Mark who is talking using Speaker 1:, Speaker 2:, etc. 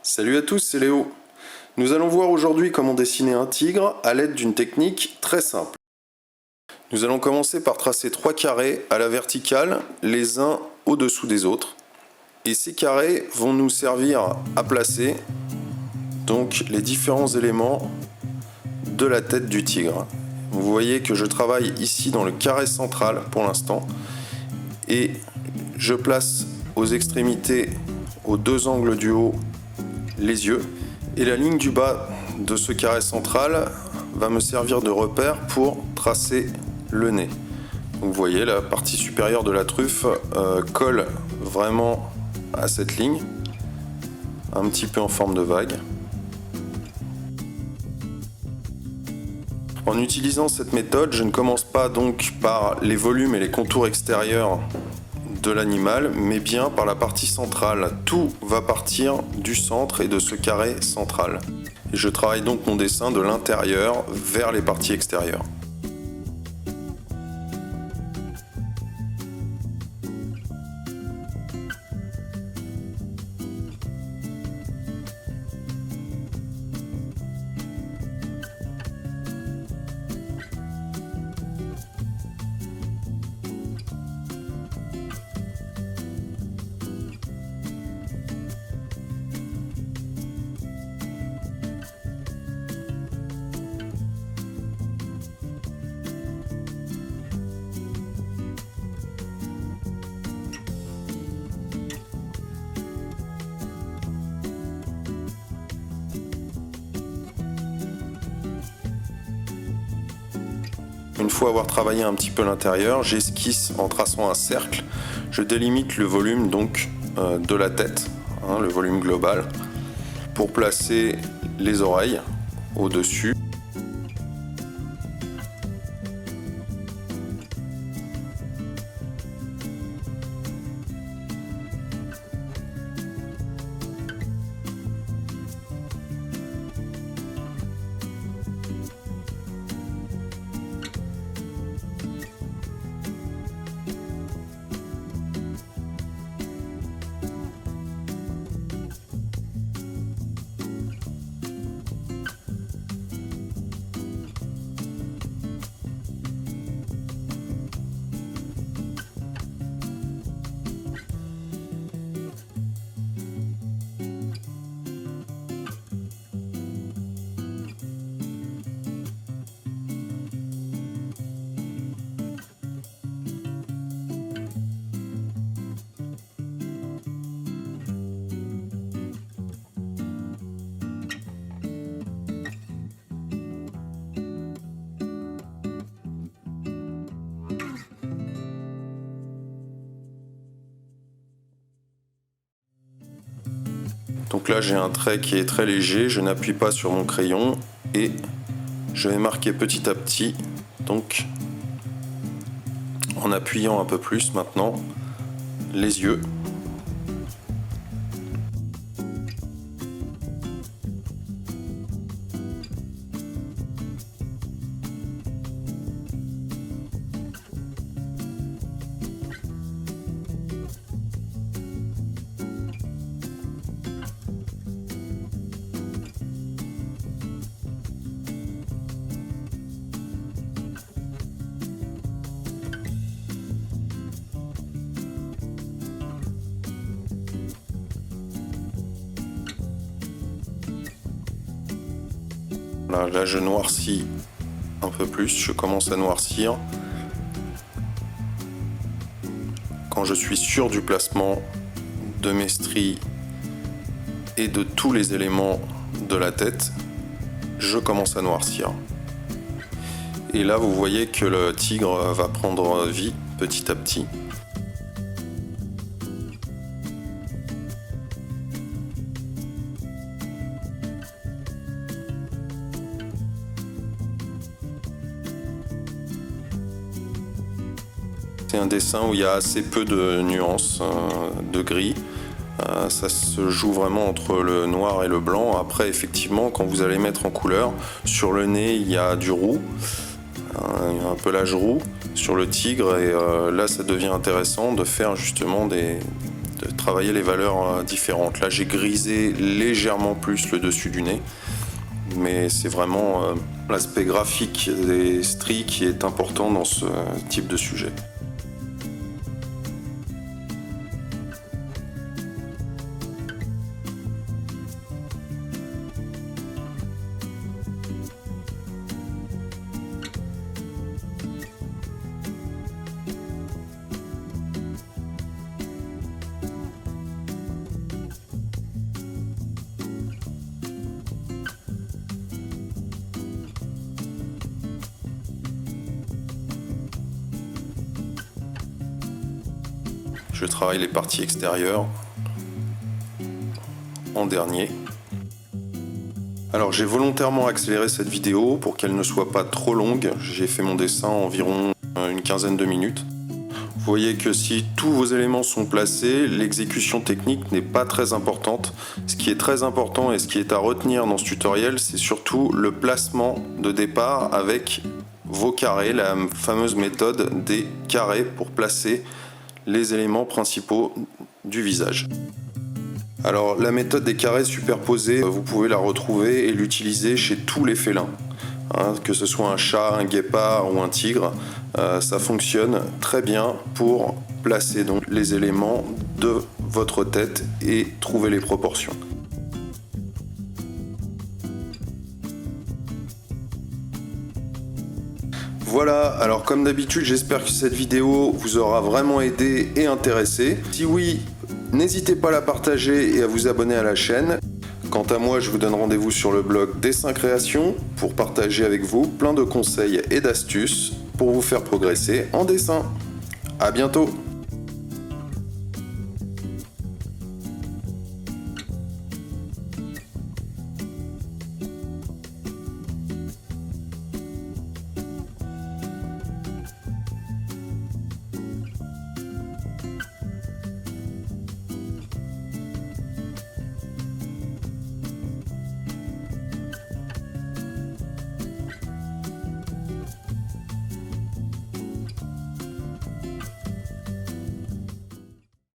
Speaker 1: Salut à tous, c'est Léo. Nous allons voir aujourd'hui comment dessiner un tigre à l'aide d'une technique très simple. Nous allons commencer par tracer 3 carrés à la verticale, les uns au-dessous des autres. Et ces carrés vont nous servir à placer donc les différents éléments de la tête du tigre. Vous voyez que je travaille ici dans le carré central pour l'instant et je place aux extrémités, aux deux angles du haut, les yeux, et la ligne du bas de ce carré central va me servir de repère pour tracer le nez. Donc vous voyez, la partie supérieure de la truffe colle vraiment à cette ligne, un petit peu en forme de vague. En utilisant cette méthode, je ne commence pas donc par les volumes et les contours extérieurs de l'animal, mais bien par la partie centrale. Tout va partir du centre et de ce carré central. Et je travaille donc mon dessin de l'intérieur vers les parties extérieures. Une fois avoir travaillé un petit peu l'intérieur, j'esquisse en traçant un cercle. Je délimite le volume donc de la tête, le volume global, pour placer les oreilles au-dessus. Donc là j'ai un trait qui est très léger, je n'appuie pas sur mon crayon et je vais marquer petit à petit, donc en appuyant un peu plus maintenant, les yeux. Là, je noircis un peu plus, je commence à noircir. Quand je suis sûr du placement de mes stries et de tous les éléments de la tête, je commence à noircir. Et là, vous voyez que le tigre va prendre vie petit à petit. C'est un dessin où il y a assez peu de nuances de gris. Ça se joue vraiment entre le noir et le blanc. Après, effectivement, quand vous allez mettre en couleur, sur le nez, il y a du roux, un pelage roux sur le tigre. Et là, ça devient intéressant de faire justement de travailler les valeurs différentes. Là j'ai grisé légèrement plus le dessus du nez, mais c'est vraiment l'aspect graphique des stries qui est important dans ce type de sujet. Je travaille les parties extérieures en dernier. Alors j'ai volontairement accéléré cette vidéo pour qu'elle ne soit pas trop longue. J'ai fait mon dessin en environ une quinzaine de minutes. Vous voyez que si tous vos éléments sont placés, l'exécution technique n'est pas très importante. Ce qui est très important et ce qui est à retenir dans ce tutoriel, c'est surtout le placement de départ avec vos carrés, la fameuse méthode des carrés pour placer les éléments principaux du visage. Alors la méthode des carrés superposés, vous pouvez la retrouver et l'utiliser chez tous les félins. Que ce soit un chat, un guépard ou un tigre, ça fonctionne très bien pour placer donc les éléments de votre tête et trouver les proportions. Voilà, alors comme d'habitude, j'espère que cette vidéo vous aura vraiment aidé et intéressé. Si oui, n'hésitez pas à la partager et à vous abonner à la chaîne. Quant à moi, je vous donne rendez-vous sur le blog Dessin Création pour partager avec vous plein de conseils et d'astuces pour vous faire progresser en dessin. À bientôt!